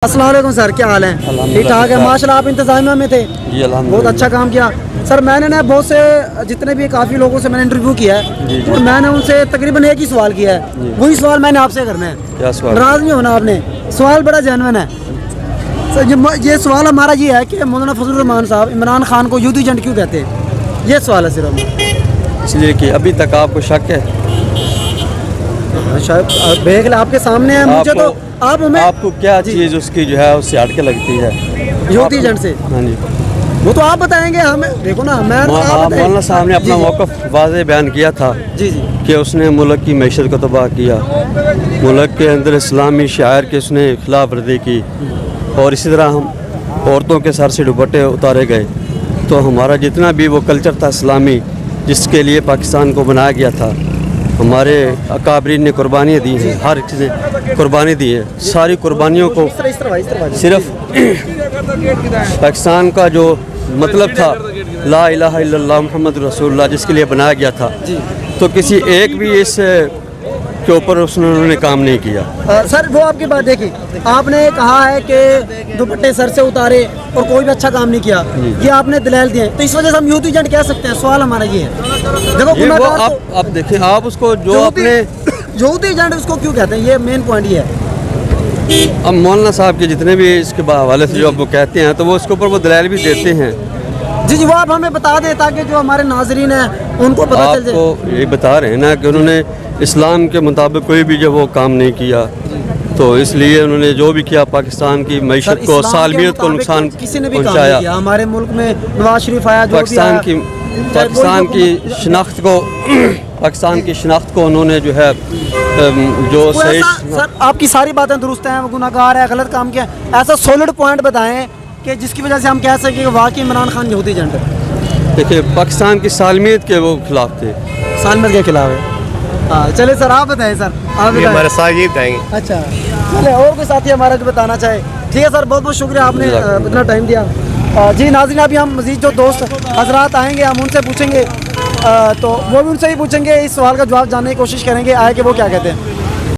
السلام علیکم سر، کیا حال ہے؟ ٹھیک ٹھاک ہے ماشاء اللہ. آپ انتظامیہ میں تھے جی الحمد بہت اچھا کام کیا سر. میں نے بہت سے جتنے بھی کافی لوگوں سے میں نے انٹرویو کیا ہے اور میں نے ان سے تقریباً ایک ہی سوال کیا ہے. وہی سوال میں نے آپ سے کرنا ہے. کیا سوال؟ ناراض نہیں ہونا آپ نے. سوال بڑا جینوین ہے سر. یہ سوال ہمارا یہ ہے کہ مولانا فضل الرحمان صاحب عمران خان کو یودھی ایجنٹ کیوں کہتے ہیں؟ یہ سوال ہے صرف. اس لیے کہ ابھی تک آپ کو شک ہے. شاید دیکھ لیں آپ کے سامنے ہے. مجھے تو آپ کو کیا چیز اس کی جو ہے اس سے ہٹ کے لگتی ہے یودھی ایجنٹ سے؟ ہاں جی وہ تو آپ بتائیں گے ہمیں. دیکھو نا میں مولانا صاحب نے اپنا موقف واضح بیان کیا تھا جی جی کہ اس نے ملک کی معیشت کو تباہ کیا، ملک کے اندر اسلامی شعائر کے اس نے خلاف ورزی کی، اور اسی طرح ہم عورتوں کے سر سے دوپٹے اتارے گئے. تو ہمارا جتنا بھی وہ کلچر تھا اسلامی جس کے لیے پاکستان کو بنایا گیا تھا، ہمارے اکابرین نے قربانیاں دی ہیں، ہر چیزیں قربانی دی ہے. ساری قربانیوں کو صرف پاکستان کا جو مطلب تھا لا الہ الا اللہ محمد رسول اللہ جس کے لیے بنایا گیا تھا، تو کسی ایک بھی اس کے اوپر انہوں نے کام نہیں کیا. سر وہ آپ کی بات دیکھیں، آپ نے کہا ہے کہ دوپٹے سر سے اتارے اور کوئی بھی اچھا کام نہیں کیا، یہ آپ نے دلائل دیے ہیں، تو اس وجہ سے ہم یودھی ایجنٹ کہہ سکتے ہیں. سوال ہمارا یہ ہے. دیکھو آپ دیکھیں، آپ اس کو جو اپنے یودھی ایجنٹ اس کو کیوں کہتے ہیں، یہ مین پوائنٹ یہ ہے. اب مولانا صاحب کے جتنے بھی اس کے حوالے سے جو آپ وہ کہتے ہیں تو وہ اس کے اوپر وہ دلائل بھی دیتے ہیں. جی جی وہ آپ ہمیں بتا دیں تاکہ جو ہمارے ناظرین ہیں ان کو پتہ چل جائے. آپ کو یہ بتا رہے ہیں نا کہ انہوں نے اسلام کے مطابق کوئی بھی جو وہ کام نہیں کیا، تو اس لیے انہوں نے جو بھی کیا پاکستان کی معیشت کو، سالمیت کو نقصان پہنچایا. ہمارے ملک میں نواز شریف آیا، پاکستان کی شناخت کو انہوں نے جو ہے جو صحیح. سر آپ کی ساری باتیں درست ہیں، وہ گناہ گار ہے، غلط کام کیا. ایسا سولڈ پوائنٹ بتائیں کہ جس کی وجہ سے ہم کہہ سکیں کہ واقعی عمران خان یہودی ایجنٹ ہے. دیکھیے پاکستان کی سالمیت کے وہ خلاف تھے. سالمیت کے خلاف ہے. ہاں چلے سر آپ بتائیں. سر آپ ہمارے ساتھ یہ بتائیں گے. اچھا چلے اور کوئی ساتھی ہمارا جو بتانا چاہے. ٹھیک ہے سر، بہت بہت شکریہ آپ نے اتنا ٹائم دیا. جی ناظرین، ابھی ہم مزید جو دوست حضرات آئیں گے ہم ان سے پوچھیں گے، تو وہ بھی ان سے ہی پوچھیں گے، اس سوال کا جواب جاننے کی کوشش کریں گے آئے کہ وہ کیا کہتے ہیں.